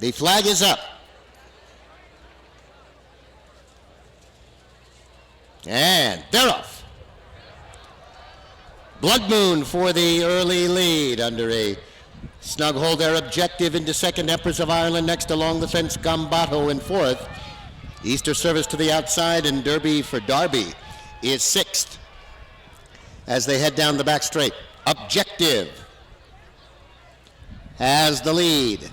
The flag is up. And they're off. Blood Moon for the early lead under a snug hold there. Objective into second. Empress of Ireland next along the fence. Gambado in fourth. Easter Service to the outside, and Derby for Derby is sixth as they head down the back straight. Objective has the lead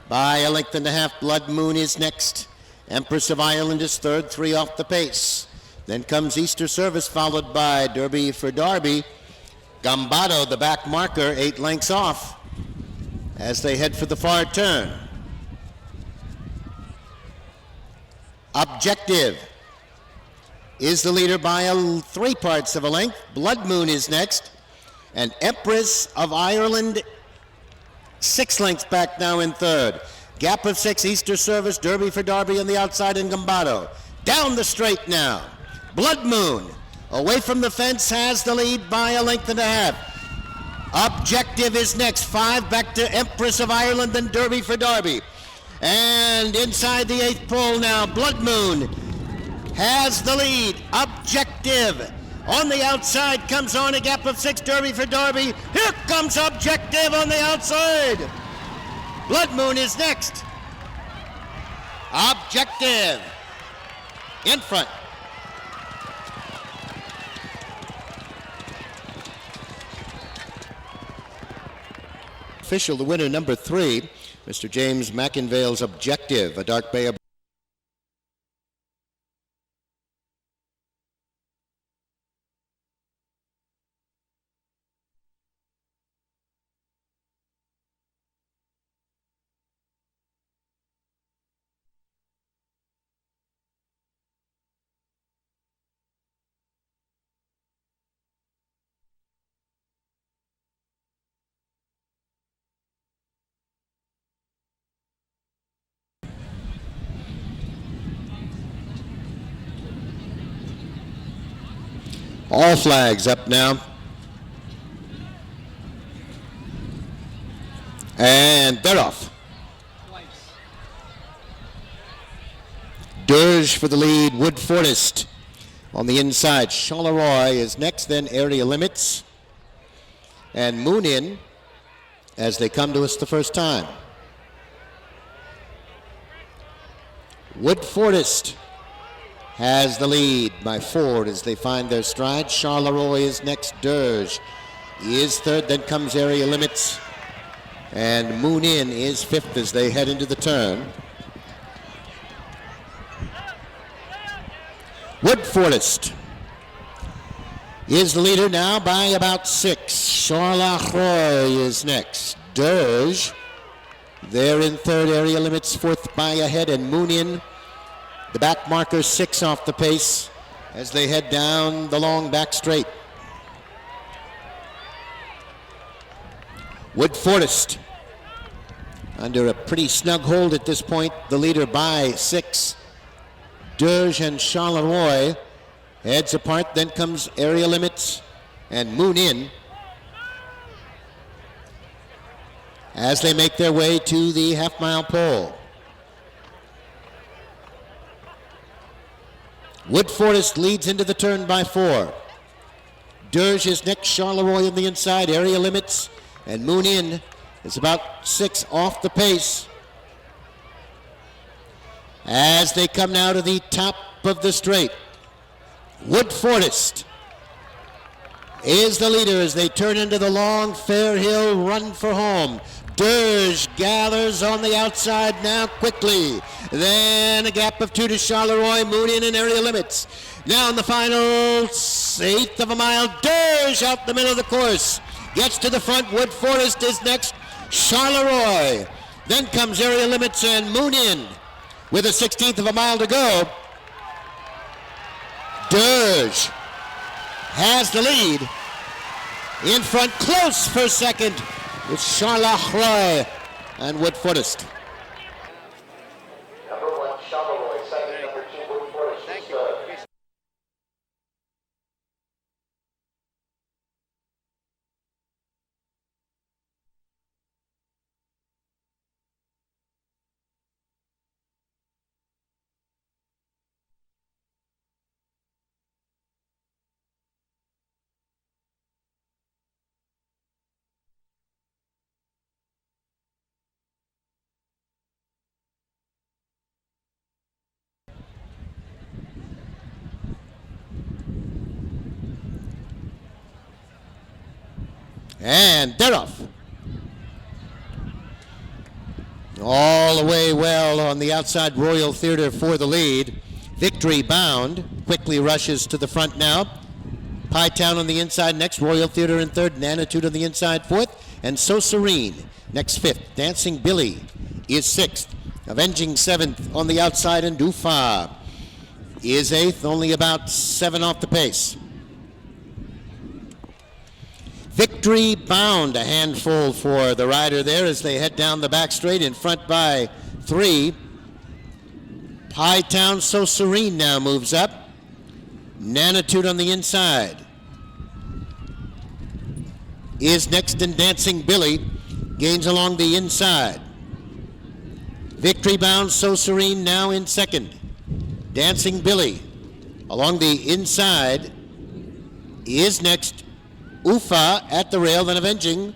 by a length and a half. Blood Moon is next. Empress of Ireland is third, 3 off the pace. Then comes Easter Service, followed by Derby for Derby. Gambado, the back marker, 8 lengths off as they head for the far turn. Objective is the leader by 3 parts of a length. Blood Moon is next. And Empress of Ireland, 6 lengths back now in third. Gap of 6, Easter Service, Derby for Derby on the outside, and Gambado. Down the straight now. Blood Moon, away from the fence, has the lead by a length and a half. Objective is next. 5 back to Empress of Ireland, then Derby for Derby. And inside the 8th pole now, Blood Moon has the lead. Objective on the outside comes on a gap of 6, Derby for Derby. Here comes Objective on the outside. Blood Moon is next. Objective in front. Official, the winner, number 3, Mr. James McInvale's Objective, a dark bay. All flags up now. And they're off. Dirge for the lead, Wood Forest on the inside. Charleroi is next, then Area Limits. And Moon In as they come to us the first time. Wood Forest has the lead by 4 as they find their stride. Charleroi is next. Dirge is third. Then comes Area Limits. And Moon In is 5th as they head into the turn. Wood Forest is the leader now by about 6. Charleroi is next. Dirge, they're in third. Area Limits 4th by a head. And Moon In, the back marker, 6 off the pace as they head down the long back straight. Wood Forest under a pretty snug hold at this point. The leader by 6. Dirge and Charleroi heads apart. Then comes Area Limits and Moon In as they make their way to the half-mile pole. Wood Forest leads into the turn by 4. Dirge is next. Charleroi on the inside. Area Limits and Moon In is about 6 off the pace as they come now to the top of the straight. Wood Forest is the leader as they turn into the long Fair Hill run for home. Dirge gathers on the outside now quickly. Then a gap of 2 to Charleroi, Moon In and Area Limits. Now in the final 1/8 of a mile, Dirge out the middle of the course. Gets to the front. Wood Forest is next. Charleroi. Then comes Area Limits and Moon In with a 1/16 of a mile to go. Dirge has the lead. In front, close for second, with Charleroi and Wood Forest. And they're off. All the way well on the outside, Royal Theater for the lead. Victory Bound quickly rushes to the front now. Pie Town on the inside next, Royal Theater in third, Nanitude on the inside fourth, and So Serene next fifth. Dancing Billy is sixth. Avenging seventh on the outside, and Ufa is eighth, only about 7 off the pace. Victory Bound, a handful for the rider there as they head down the back straight in front by 3. Pie Town So Serene now moves up. Nanitude on the inside is next, and Dancing Billy gains along the inside. Victory Bound So Serene now in second. Dancing Billy along the inside is next. Ufa at the rail, then Avenging.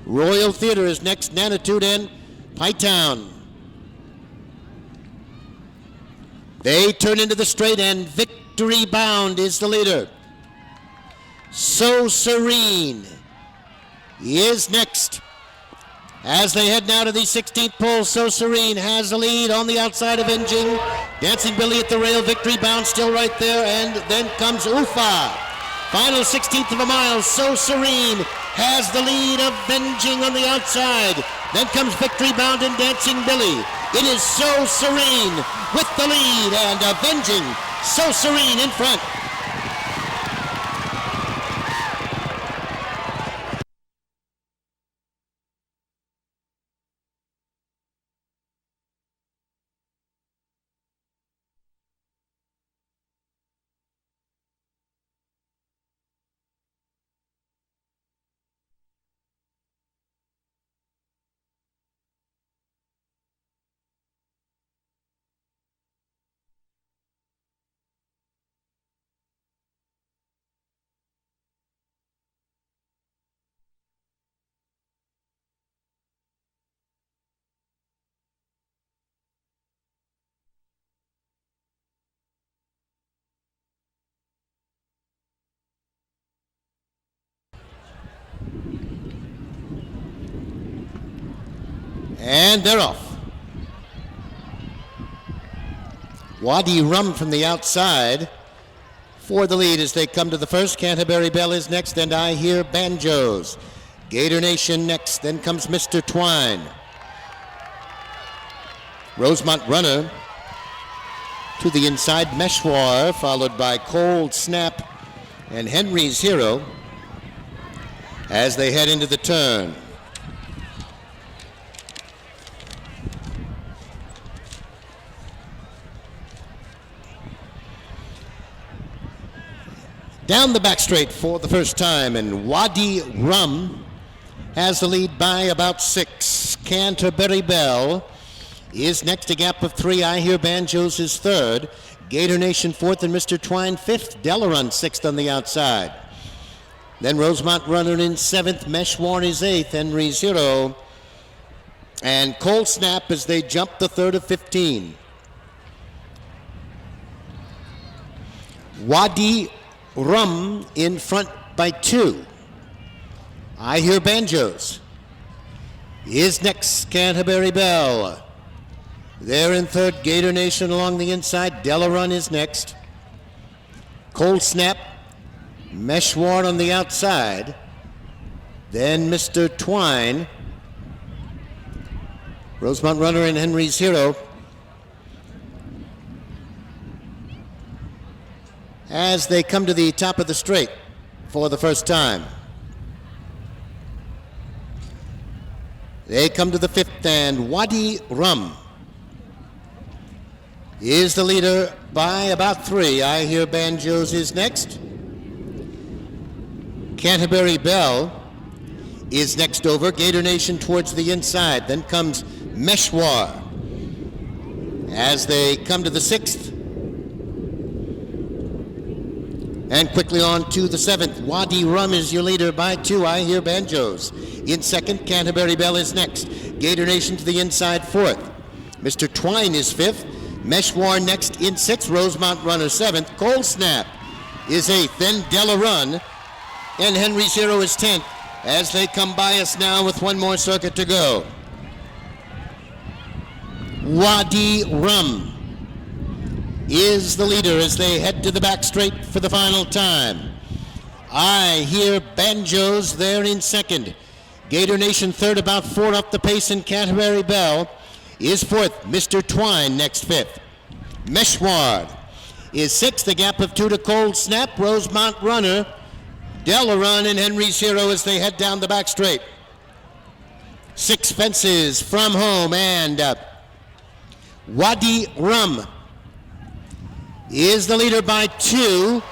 Royal Theater is next, Nanitude and Pie Town. They turn into the straight, and Victory Bound is the leader. So Serene is next. As they head now to the 16th pole, So Serene has the lead on the outside, Avenging. Dancing Billy at the rail, Victory Bound still right there, and then comes Ufa. Final 16th of a mile, So Serene has the lead, Avenging on the outside. Then comes Victory Bound and Dancing Billy. It is So Serene with the lead, and Avenging So Serene in front. And they're off. Wadi Rum from the outside for the lead as they come to the first. Canterbury Bell is next, and I Hear Banjos. Gator Nation next, then comes Mr. Twine. Rosemont Runner to the inside, Meshwar, followed by Cold Snap and Henry's Hero as they head into the turn. Down the back straight for the first time, and Wadi Rum has the lead by about 6. Canterbury Bell is next, a gap of 3. I Hear Banjos is third. Gator Nation fourth, and Mr. Twine fifth. Delarun sixth on the outside. Then Rosemont Runner in seventh. Meshwar is eighth. Henry's Hero and Cold Snap as they jump the third of 15. Wadi Rum in front by 2. I Hear Banjos is next. Canterbury Bell. They're in third. Gator Nation along the inside. Delarun is next. Cold Snap, Meshwar on the outside. Then Mr. Twine. Rosemont Runner and Henry's Hero as they come to the top of the straight for the first time. They come to the fifth, and Wadi Rum is the leader by about 3. I Hear Banjos is next. Canterbury Bell is next over. Gator Nation towards the inside. Then comes Meshwar as they come to the 6th. And quickly on to the 7th. Wadi Rum is your leader by 2. I Hear Banjos in second. Canterbury Bell is next. Gator Nation to the inside 4th. Mr. Twine is 5th. Meshwar next in 6th. Rosemont Runner 7th. Cold Snap is 8th. Then Delarun and Henry's Hero is 10th. as they come by us now with one more circuit to go. Wadi Rum is the leader as they head to the back straight for the final time. I Hear Banjos there in second. Gator Nation third, about 4 up the pace, and Canterbury Bell is fourth. Mr. Twine next fifth. Meshward is sixth, a gap of 2 to Cold Snap. Rosemont Runner, Delaware, and Henry's Hero as they head down the back straight. 6 Fences from home, and Wadi Rum is the leader by 2,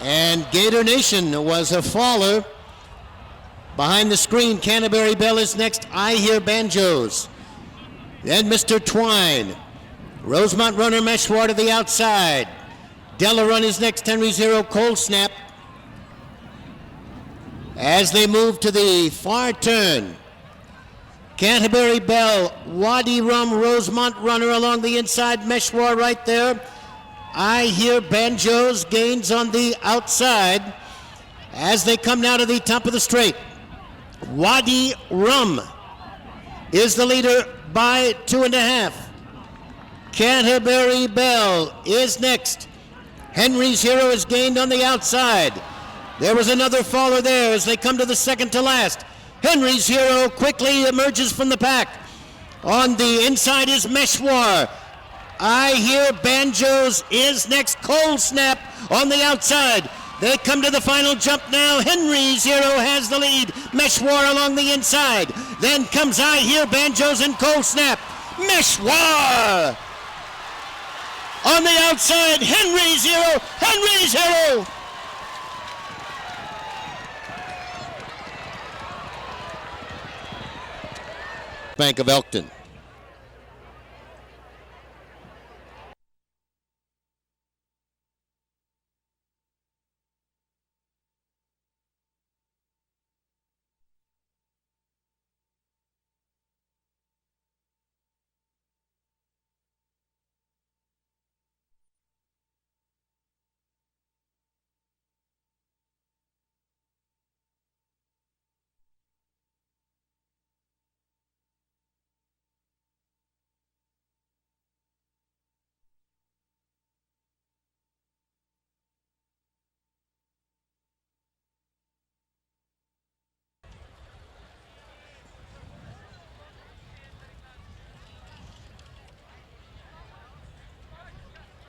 and Gator Nation was a faller. Behind the screen, Canterbury Bell is next. I Hear Banjos. Then Mr. Twine. Rosemont Runner, Meshwar to the outside. Della Run is next. Henry's Hero, Cold Snap. As they move to the far turn, Canterbury Bell, Wadi Rum, Rosemont Runner along the inside. Meshwar right there. I Hear Banjos gains on the outside as they come now to the top of the straight. Wadi Rum is the leader by 2.5. Canterbury Bell is next. Henry's Hero is gained on the outside. There was another faller there as they come to the second to last. Henry's Hero quickly emerges from the pack. On the inside is Meshwar. I Hear Banjos is next. Cold Snap on the outside. They come to the final jump now. Henry's Hero has the lead. Meshwar along the inside. Then comes I Hear Banjos and Cold Snap. Meshwar on the outside. Henry's Hero. Henry's Hero. Bank of Elkton.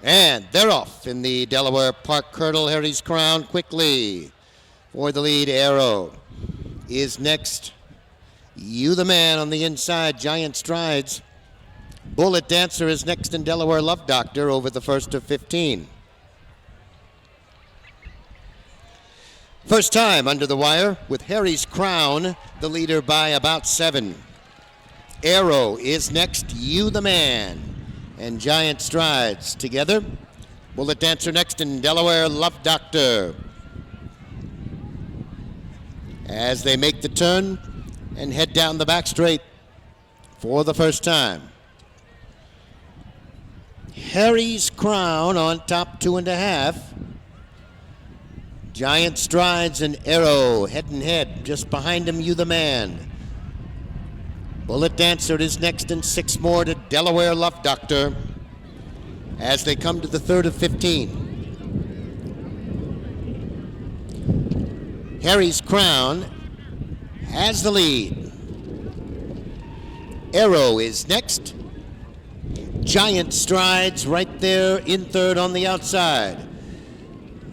And they're off in the Delaware Park Hurdle. Harry's Crown quickly for the lead. Arrow is next. You the Man on the inside. Giant Strides. Bullet Dancer is next, in Delaware Love Doctor over the first of 15. First time under the wire with Harry's Crown, the leader by about 7. Arrow is next. You the Man and Giant Strides together. Bullet Dancer next, in Delaware Love Doctor. As they make the turn and head down the back straight for the first time. Harry's Crown on top, 2.5. Giant Strides and Arrow head and head. Just behind him, You the Man. Bullet Dancer is next, and 6 more to Delaware Love Doctor as they come to the third of 15. Harry's Crown has the lead. Arrow is next. Giant Strides right there in third on the outside.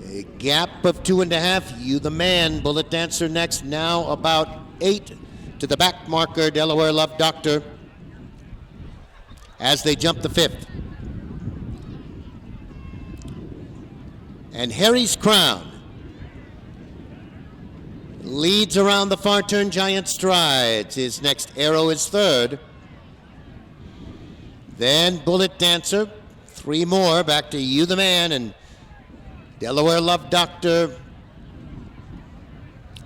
A gap of 2.5. You the Man. Bullet Dancer next. Now about 8 to the back marker, Delaware Love Doctor, as they jump the 5th. And Harry's Crown leads around the far turn. Giant Strides is next. Arrow is third. Then Bullet Dancer. 3 more back to You the Man and Delaware Love Doctor.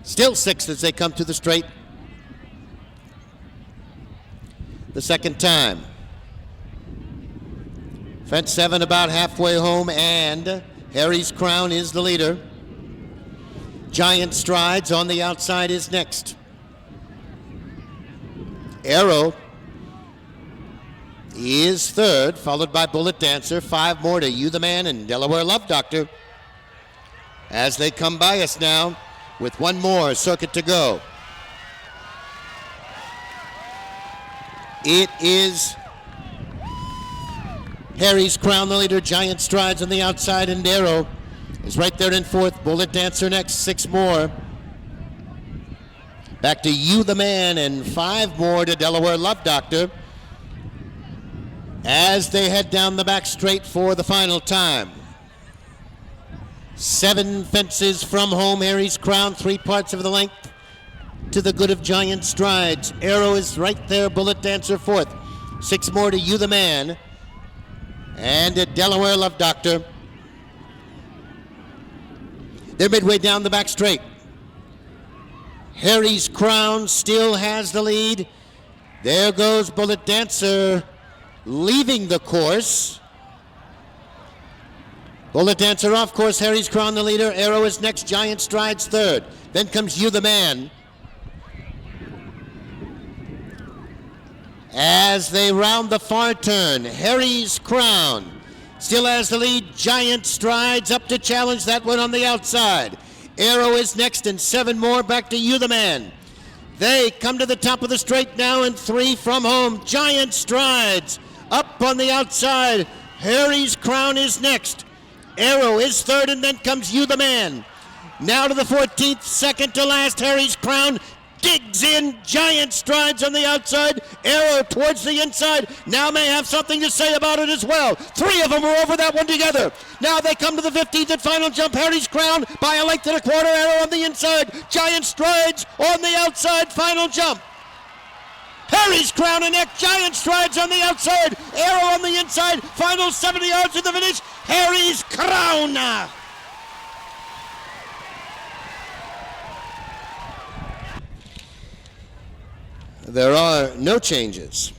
Still 6th as they come to the straight. The second time. Fence 7 about halfway home, and Harry's Crown is the leader. Giant Strides on the outside is next. Arrow is third, followed by Bullet Dancer. 5 more to You the Man and Delaware Love Doctor as they come by us now with 1 more circuit to go. It is Harry's Crown, the leader. Giant Strides on the outside, and Arrow is right there in fourth. Bullet Dancer next, 6 more. Back to You the Man and 5 more to Delaware Love Doctor as they head down the back straight for the final time. 7 fences from home. Harry's Crown, 3 parts of the length to the good of Giant Strides. Arrow is right there. Bullet Dancer fourth. 6 more to You the Man and to Delaware Love Doctor. They're midway down the back straight. Harry's Crown still has the lead. There goes Bullet Dancer leaving the course. Bullet Dancer off course. Harry's Crown the leader. Arrow is next. Giant Strides third. Then comes You the Man. As they round the far turn, Harry's Crown still has the lead. Giant Strides up to challenge that one on the outside. Arrow is next and 7 more back to You the Man. They come to the top of the straight now and 3 from home. Giant Strides up on the outside. Harry's Crown is next. Arrow is third, and then comes You the Man. Now to the 14th, second to last. Harry's Crown digs in. Giant Strides on the outside. Arrow towards the inside. Now may have something to say about it as well. 3 of them are over that one together. Now they come to the 15th and final jump. Harry's Crown by a length and a quarter. Arrow on the inside. Giant Strides on the outside. Final jump. Harry's Crown and neck. Giant Strides on the outside. Arrow on the inside. Final 70 yards to the finish. Harry's Crown. There are no changes.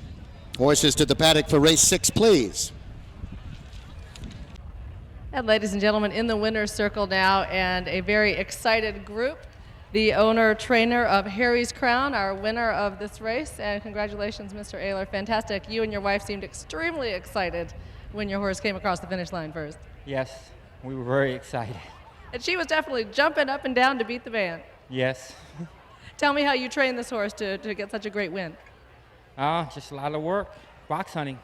Horses to the paddock for race 6, please. And ladies and gentlemen, in the winner's circle now, and a very excited group. The owner-trainer of Harry's Crown, our winner of this race. And congratulations, Mr. Ayler. Fantastic. You and your wife seemed extremely excited when your horse came across the finish line first. Yes, we were very excited. And she was definitely jumping up and down to beat the man. Yes. Tell me how you trained this horse to get such a great win. Just a lot of work, box hunting.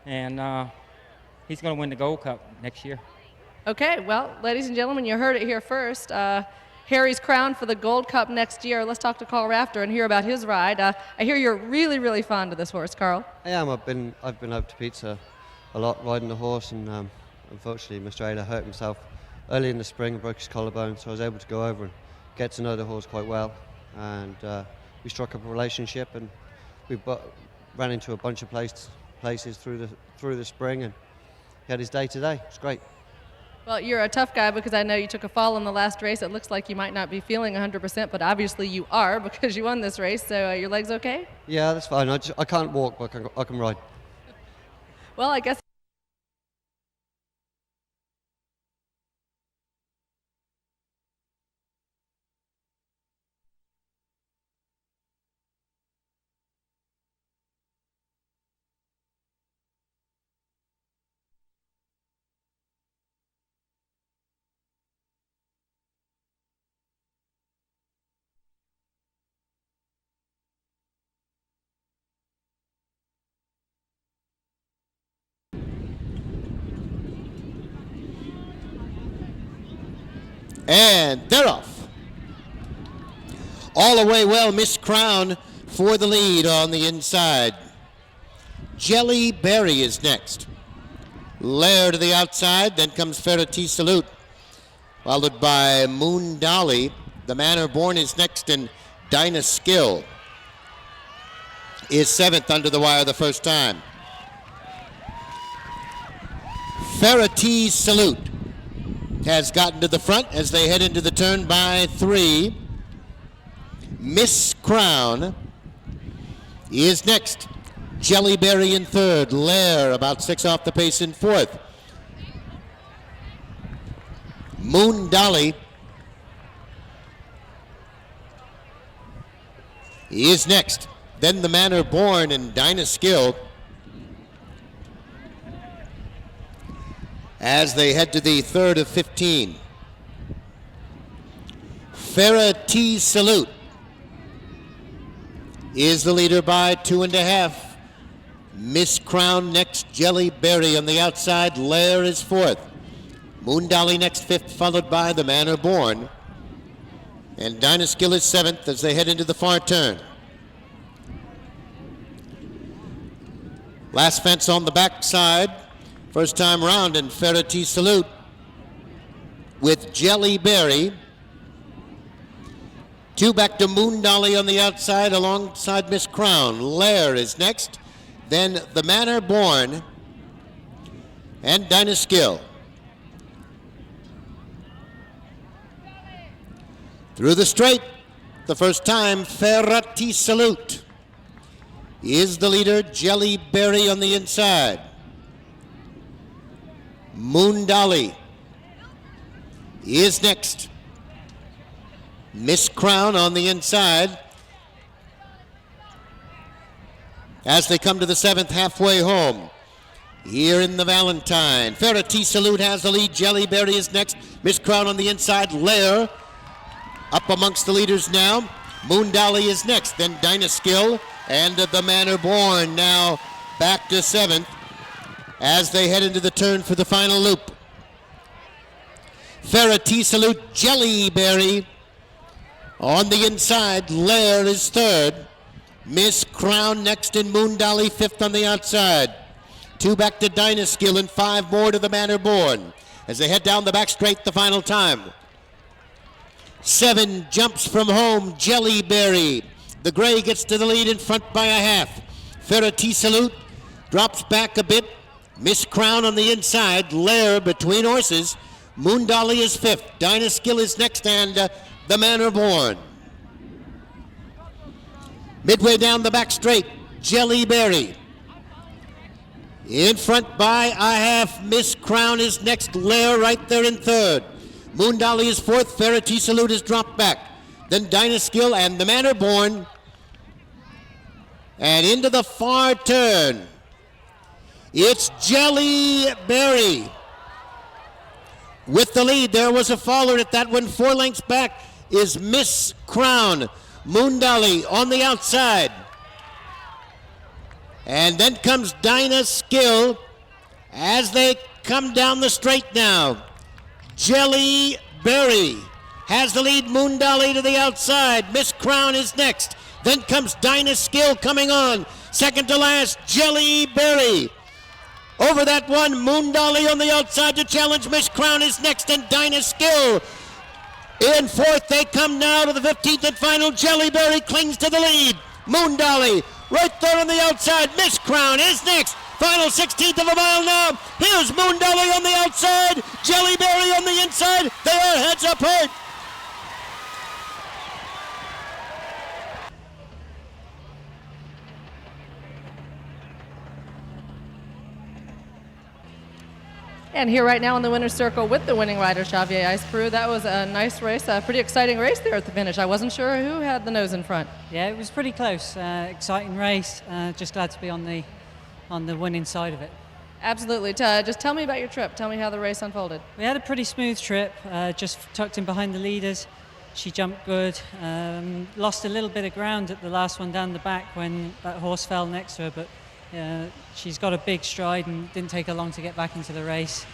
And he's going to win the Gold Cup next year. Okay, well, ladies and gentlemen, you heard it here first. Harry's Crown for the Gold Cup next year. Let's talk to Carl Rafter and hear about his ride. I hear you're really, really fond of this horse, Carl. I am. I've been over to Pizza a lot riding the horse, and unfortunately Mr. Ayler hurt himself early in the spring and broke his collarbone, so I was able to go over and get to know the horse quite well, and we struck up a relationship, and we ran into a bunch of places through the spring, and he had his day today. It's great. Well, you're a tough guy because I know you took a fall in the last race. It looks like you might not be feeling 100%, but obviously you are because you won this race. So your legs okay? Yeah, that's fine. I can't walk, but I can ride. Well, I guess. And they're off. All the way well, Miss Crown for the lead on the inside. Jelly Berry is next. Lair to the outside, then comes Ferretti Salute, followed by Moon Dolly. The Manor Born is next, and Dinah Skill is 7th under the wire the first time. Ferretti Salute has gotten to the front as they head into the turn by 3. Miss Crown is next. Jellyberry in third. Lair about 6 off the pace in fourth. Moon Dolly He is next. Then the Manor Born and Dinah Skill as they head to the third of 15. Farah T. Salute is the leader by 2.5. Miss Crown next, Jelly Berry on the outside. Lair is fourth. Moon Dolly next, fifth, followed by the Manor Born. And Dinah Skill is seventh as they head into the far turn. Last fence on the backside. First time round, and Farah T. Salute with Jelly Berry. Two back to Moon Dolly on the outside alongside Miss Crown. Lair is next. Then the Manor Born and Dinah Skill. Through the straight, the first time, Farah T. Salute is the leader. Jelly Berry on the inside. Moon Dolly is next. Miss Crown on the inside as they come to the seventh, halfway home here in the Valentine. Farah T. Salute has the lead. Jelly Berry is next. Miss Crown on the inside. Lair up amongst the leaders now. Moon Dolly is next. Then Dinah Skill and the Manor Born now back to seventh as they head into the turn for the final loop. Farah T. Salute, Jelly Berry on the inside. Lair is third. Miss Crown next, and Moon Dolly fifth on the outside. Two back to Dinah Skill and five more to the Manor Born as they head down the back straight the final time. Seven jumps from home, Jelly Berry. The gray gets to the lead in front by a half. Farah T. Salute drops back a bit. Miss Crown on the inside. Lair between horses. Moon Dolly is fifth. Dinah Skill is next, and the Manor Born. Midway down the back straight, Jelly Berry. In front by a half, Miss Crown is next. Lair right there in third. Moon Dolly is fourth. Farah T. Salute is dropped back. Then Dinah Skill and the Manor Born. And into the far turn, it's Jelly Berry with the lead. There was a faller at that one. 4 lengths back is Miss Crown. Moon Dolly on the outside. And then comes Dinah Skill as they come down the straight now. Jelly Berry has the lead. Moon Dolly to the outside. Miss Crown is next. Then comes Dinah Skill coming on. Second to last, Jelly Berry. Over that one, Moon Dolly on the outside to challenge. Miss Crown is next, and Dinah Skill in fourth. They come now to the 15th and final. Jelly Berry clings to the lead. Moon Dolly right there on the outside. Miss Crown is next. Final 16th of a mile now. Here's Moon Dolly on the outside. Jelly Berry on the inside. They are heads apart. And here right now in the winner's circle with the winning rider, Xavier Icebrew. That was a nice race, a pretty exciting race there at the finish. I wasn't sure who had the nose in front. Yeah, it was pretty close. Exciting race. Just glad to be on the winning side of it. Absolutely. Just tell me about your trip. Tell me how the race unfolded. We had a pretty smooth trip. Just tucked in behind the leaders. She jumped good. Lost a little bit of ground at the last one down the back when that horse fell next to her, but she's got a big stride and didn't take her long to get back into the race,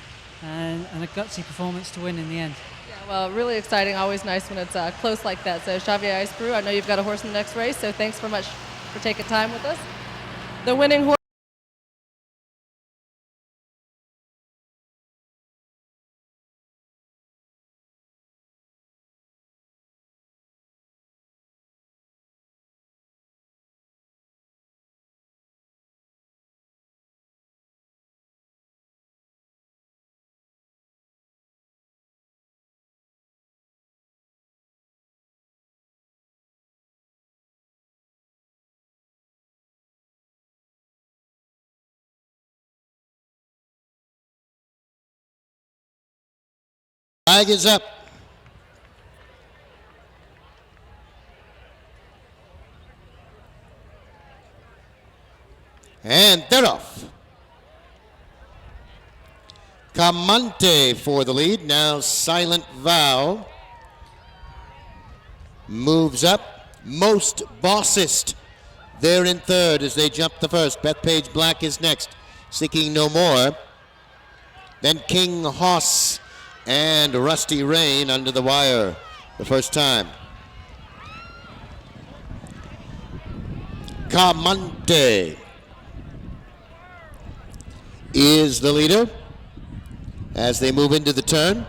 and a gutsy performance to win in the end. Yeah, well, really exciting. Always nice when it's close like that. So Xavier Icebrew, I know you've got a horse in the next race, so thanks very much for taking time with us. The winning horse. Flag is up. And they're off. Camante for the lead. Now Silent Vow moves up. Most Bossist there in third as they jump the first. Bethpage Black is next. Seeking No More. Then King Hoss and Rusty Rain under the wire the first time. Camante is the leader as they move into the turn.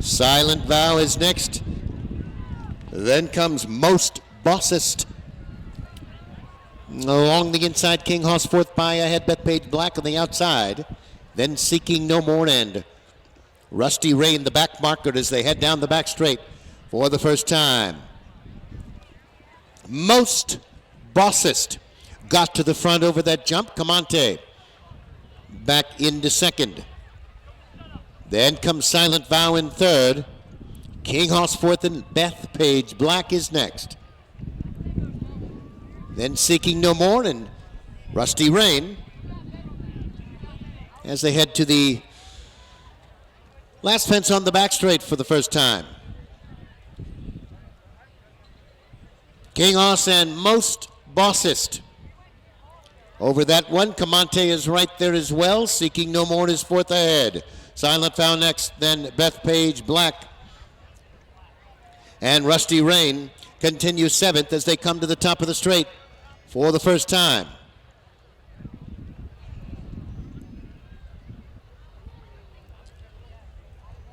Silent Vow is next. Then comes Most Bossist. Along the inside, King Hoss fourth by ahead, Bethpage Black on the outside. Then Seeking No More and Rusty Rain, the back marker as they head down the back straight for the first time. Most Bossist got to the front over that jump. Camante back into second. Then comes Silent Vow in third. King Hoss fourth and Bethpage Black is next. Then Seeking No More and Rusty Rain as they head to the last fence on the back straight for the first time. King Hoss and Most Bossist over that one. Camante is right there as well. Seeking No More is fourth ahead. Silent Vow next, then Bethpage Black and Rusty Rain continue seventh as they come to the top of the straight for the first time.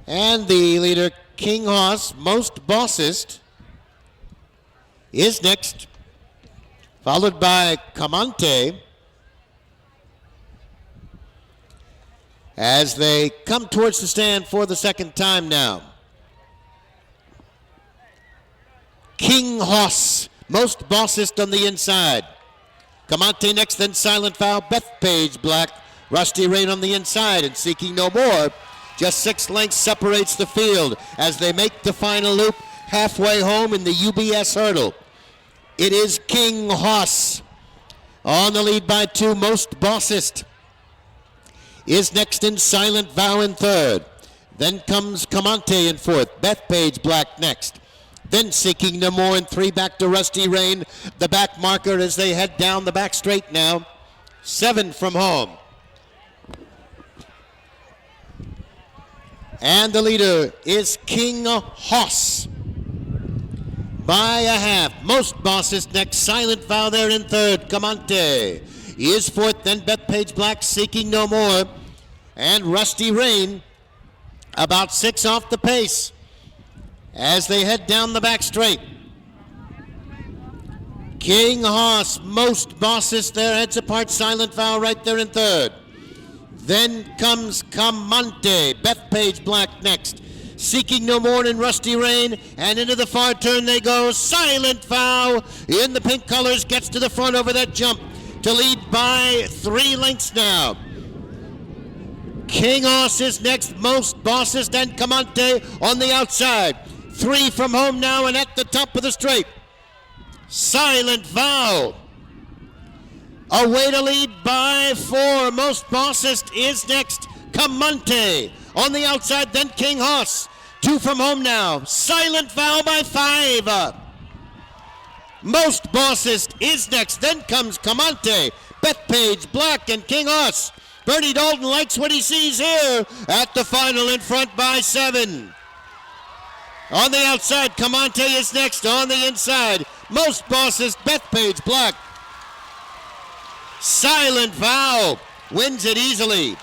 And the leader, King Hoss, Most Bossist, is next, followed by Camante as they come towards the stand for the second time now. King Hoss, Most Bossist on the inside. Camante next, then Silent Vow, Bethpage Black, Rusty Rain on the inside, and Seeking No More. Just 6 lengths separates the field as they make the final loop halfway home in the UBS hurdle. It is King Hoss on the lead by 2. Most Bossist is next in Silent Vow in third. Then comes Camante in fourth. Bethpage Black next. Then Seeking No More in 3 back to Rusty Rain. The back marker as they head down the back straight now. 7 from home. And the leader is King Hoss by a half. Most Bossist next. Silent Vow there in third. Camante is fourth. Then Bethpage Black, Seeking No More. And Rusty Rain about 6 off the pace as they head down the back straight. King Hoss, Most Bossist there, heads apart. Silent Vow right there in third. Then comes Camante, Bethpage Black next. Seeking No More and Rusty Rain, and into the far turn they go. Silent Vow in the pink colors gets to the front over that jump to lead by 3 lengths now. King Hoss is next, Most Bossist and Camante on the outside. 3 from home now and at the top of the straight. Silent Vow away to lead by 4. Most Bossist is next. Camante on the outside, then King Hoss. 2 from home now. Silent Vow by 5. Most Bossist is next. Then comes Camante, Bethpage Black, and King Hoss. Bernie Dalton likes what he sees here at the final in front by 7. On the outside, Camante is next. On the inside, Most Bossist, Bethpage Black. Silent Vow wins it easily.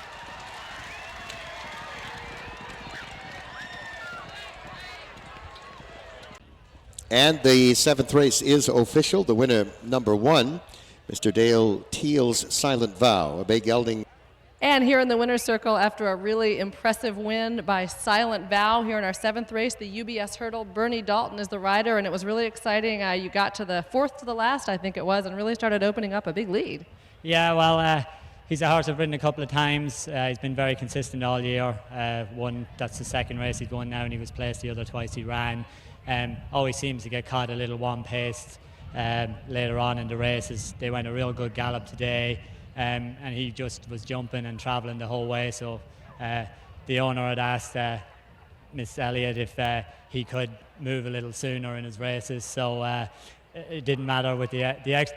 And the 7th race is official. The winner, number 1, Mr. Dale Teal's Silent Vow, a big gelding. And here in the winner's circle, after a really impressive win by Silent Vow here in our 7th race, the UBS hurdle, Bernie Dalton is the rider, and it was really exciting. You got to the 4th to the last, I think it was, and really started opening up a big lead. Yeah, well, he's a horse I've ridden a couple of times. He's been very consistent all year. That's the 2nd race he's won now, and he was placed the other twice he ran. Always seems to get caught a little one-paced. later on in the races. They went a real good gallop today, and he just was jumping and traveling the whole way. So the owner had asked Miss Elliott if he could move a little sooner in his races. So it didn't matter with the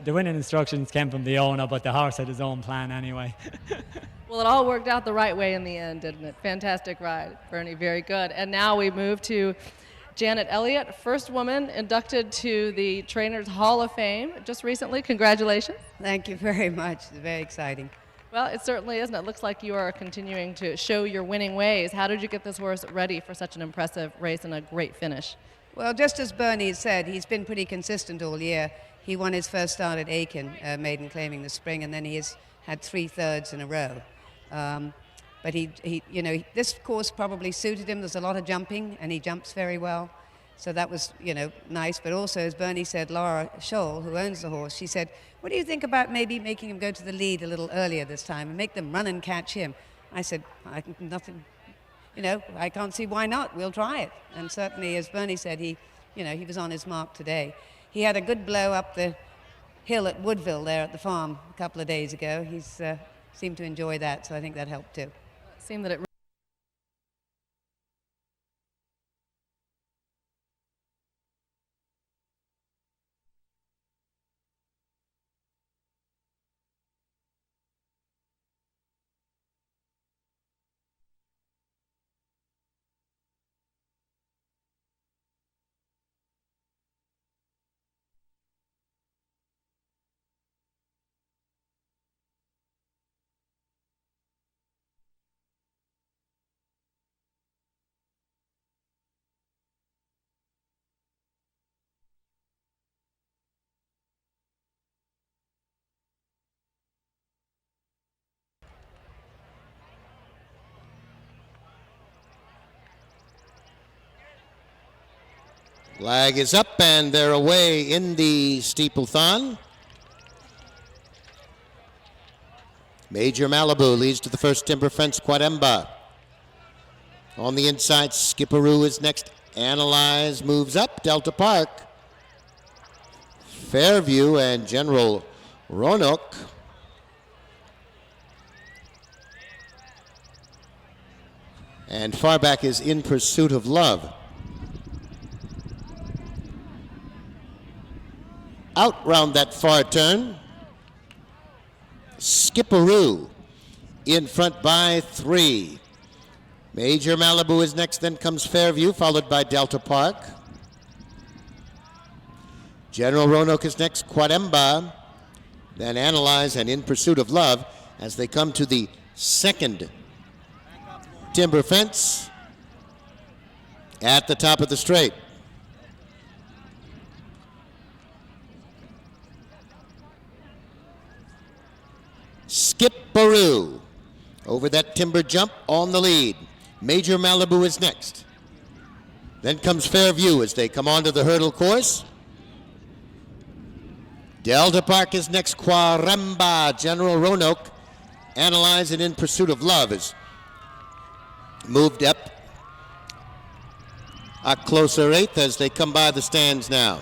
winning instructions came from the owner, but the horse had his own plan anyway. Well, it all worked out the right way in the end, didn't it? Fantastic ride, Bernie, very good. And now we move to Janet Elliott, first woman inducted to the Trainers Hall of Fame just recently. Congratulations. Thank you very much. It's very exciting. Well, it certainly is, and it looks like you are continuing to show your winning ways. How did you get this horse ready for such an impressive race and a great finish? Well, just as Bernie said, he's been pretty consistent all year. He won his first start at Aiken, maiden claiming the spring, and then he has had 3 thirds in a row. But this course probably suited him. There's a lot of jumping, and he jumps very well. So that was, nice. But also, as Bernie said, Laura Scholl, who owns the horse, she said, what do you think about maybe making him go to the lead a little earlier this time and make them run and catch him? I said, I can't see why not. We'll try it. And certainly, as Bernie said, he was on his mark today. He had a good blow up the hill at Woodville there at the farm a couple of days ago. He's seemed to enjoy that, so I think that helped too. It seemed that it Flag is up and they're away in the Steeplethon. Major Malibu leads to the first timber fence, Quademba. On the inside, Skipperoo is next. Analyze moves up, Delta Park. Fairview and General Roanoke. And far back is In Pursuit of Love. Out round that far turn. Skipperoo in front by 3. Major Malibu is next, then comes Fairview, followed by Delta Park. General Roanoke is next, Quademba, then Analyze and In Pursuit of Love as they come to the second timber fence at the top of the straight. Skipperoo over that timber jump on the lead. Major Malibu is next. Then comes Fairview as they come onto the hurdle course. Delta Park is next. Quademba, General Roanoke, Analyze and In Pursuit of Love is moved up a closer 8th as they come by the stands now.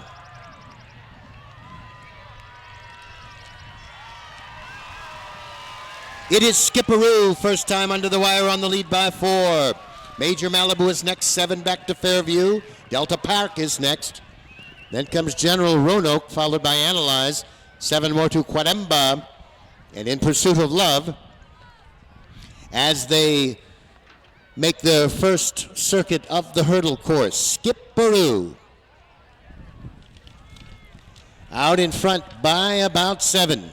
It is Skipperoo, first time under the wire on the lead by 4. Major Malibu is next, 7 back to Fairview. Delta Park is next. Then comes General Roanoke, followed by Analyze. 7 more to Quademba and In Pursuit of Love as they make their first circuit of the hurdle course. Skipperoo out in front by about 7.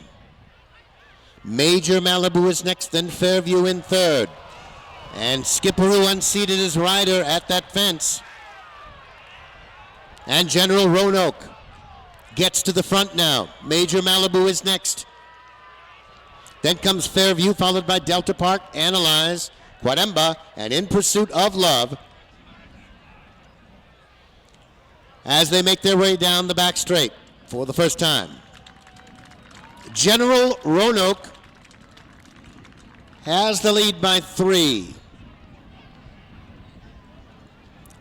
Major Malibu is next, then Fairview in 3rd. And Skipperoo unseated his rider at that fence. And General Roanoke gets to the front now. Major Malibu is next. Then comes Fairview, followed by Delta Park, Analyze, Quademba, and In Pursuit of Love as they make their way down the back straight for the first time. General Roanoke has the lead by 3.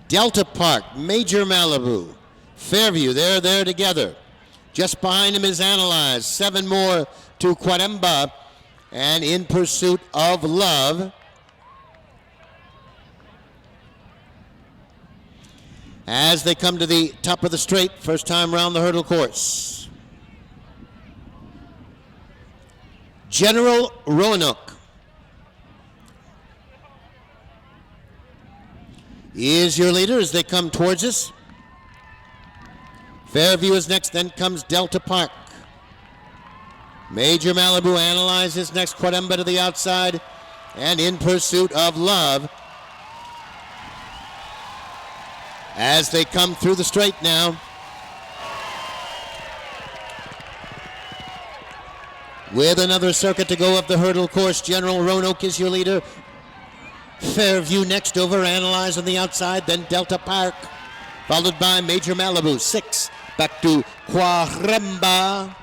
Delta Park, Major Malibu, Fairview, they're there together. Just behind him is Analyze. 7 more to Quademba. And In Pursuit of Love. As they come to the top of the straight, first time round the hurdle course. General Roanoke is your leader as they come towards us. Fairview is next, then comes Delta Park. Major Malibu analyzes next, Quademba to the outside, and In Pursuit of Love. As they come through the straight now. With another circuit to go of the hurdle course, General Roanoke is your leader. Fairview next over, Analyze on the outside, then Delta Park, followed by Major Malibu. 6 back to Quademba.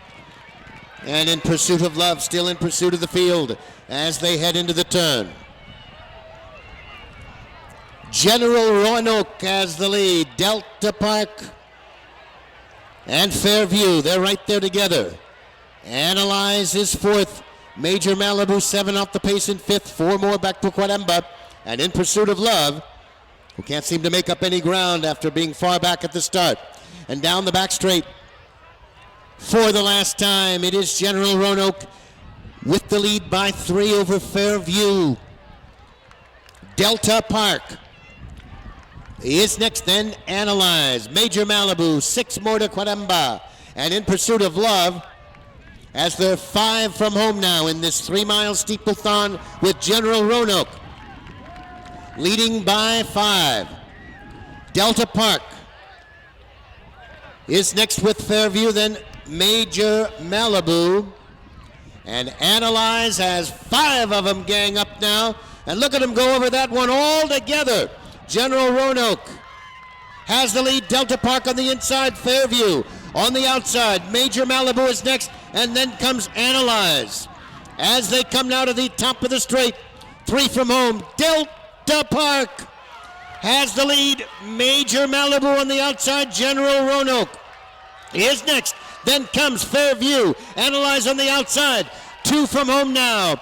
And In Pursuit of Love, still in pursuit of the field as they head into the turn. General Roanoke has the lead. Delta Park and Fairview, they're right there together. Analyze is 4th. Major Malibu 7 off the pace in 5th. 4 more back to Quademba. And In Pursuit of Love, who can't seem to make up any ground after being far back at the start. And down the back straight, for the last time, it is General Roanoke with the lead by 3 over Fairview. Delta Park is next, then Analyze. Major Malibu, 6 more to Quademba. And In Pursuit of Love, as they're 5 from home now in this 3-mile steeplethon with General Roanoke leading by 5. Delta Park is next with Fairview, then Major Malibu. And Analyze has 5 of them gang up now. And look at them go over that one all together. General Roanoke has the lead. Delta Park on the inside. Fairview on the outside. Major Malibu is next. And then comes Analyze. As they come now to the top of the straight. 3 from home. Delta Park has the lead. Major Malibu on the outside. General Roanoke is next. Then comes Fairview. Analyze on the outside. 2 from home now.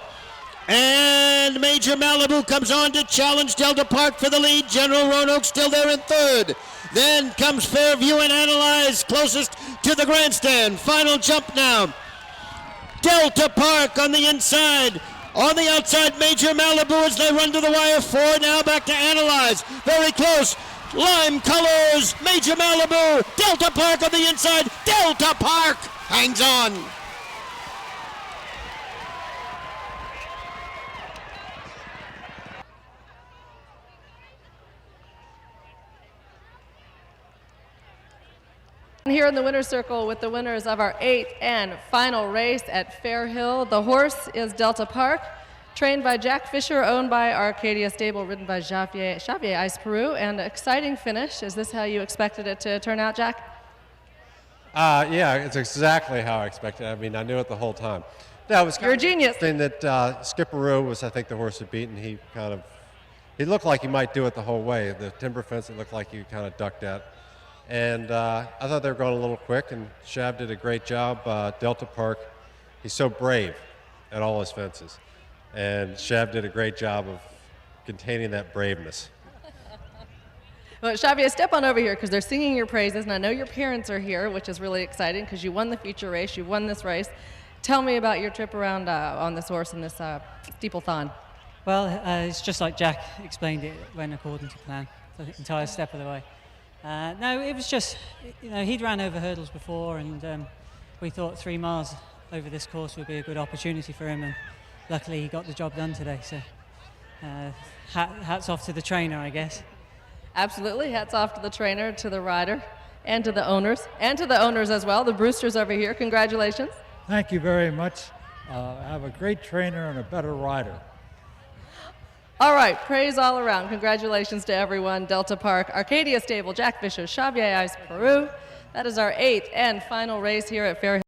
And Major Malibu comes on to challenge Delta Park for the lead. General Roanoke still there in 3rd. Then comes Fairview and Analyze closest to the grandstand. Final jump now. Delta Park on the inside. On the outside, Major Malibu as they run to the wire. 4 now back to Analyze. Very close. Lime colors. Major Malibu. Delta Park on the inside. Delta Park hangs on. Here in the winner's circle with the winners of our 8th and final race at Fair Hill. The horse is Delta Park, trained by Jack Fisher, owned by Arcadia Stable, ridden by Xavier Ice Peru, and exciting finish. Is this how you expected it to turn out, Jack? Yeah, it's exactly how I expected. I mean, I knew it the whole time. That was You're a genius. Thing that Skipperoo was, I think, the horse had beaten. He looked like he might do it the whole way. The timber fence, it looked like he kind of ducked at. And I thought they were going a little quick, and Shav did a great job. Delta Park, he's so brave at all his fences. And Shav did a great job of containing that braveness. Well, Xavier, step on over here because they're singing your praises, and I know your parents are here, which is really exciting because you won the feature race, you won this race. Tell me about your trip around on this horse in this steeplethon. Well, it's just like Jack explained, it went according to plan the entire step of the way. No, it was just, he'd ran over hurdles before, and we thought 3 miles over this course would be a good opportunity for him, and luckily he got the job done today. So hats off to the trainer, I guess. Absolutely. Hats off to the trainer, to the rider, and to the owners as well. The Brewsters over here. Congratulations. Thank you very much. I have a great trainer and a better rider. All right, praise all around. Congratulations to everyone. Delta Park, Arcadia Stable, Jack Fisher, Xavier Ice Peru. That is our 8th and final race here at Fair Hill.